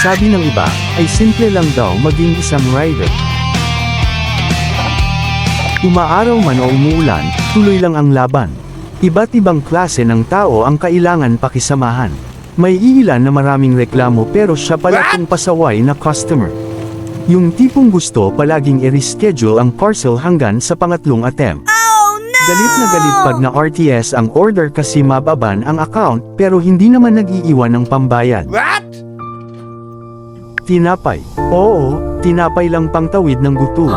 sabi ng iba, ay simple lang daw maging isang rider. Umaaraw man o umuulan, tuloy lang ang laban. Iba't ibang klase ng tao ang kailangan pakisamahan. May iilan na maraming reklamo pero siya pala kung pasaway na customer. Yung tipong gusto palaging i-reschedule ang parcel hanggang sa pangatlong attempt. Galit na galit pag na RTS ang order kasi mababan ang account pero hindi naman nag-iiwan ng pambayad. Tinapay. Oo, tinapay lang pangtawid ng gutom.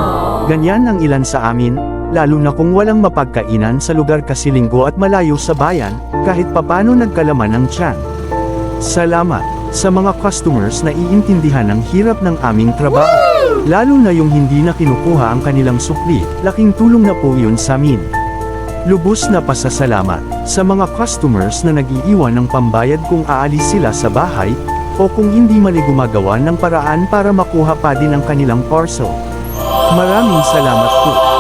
Ganyan ang ilan sa amin, lalo na kung walang mapagkainan sa lugar kasi linggo at malayo sa bayan, kahit papano nagkalaman ng tiyan. Salamat sa mga customers na iintindihan ang hirap ng aming trabaho. Lalo na yung hindi na kinukuha ang kanilang sukli, laking tulong na po yun sa amin. Lubos na pasasalamat sa mga customers na nag-iiwan ng pambayad kung aalis sila sa bahay, o kung hindi man gumagawa ng paraan para makuha pa din ang kanilang parcel. Maraming salamat po.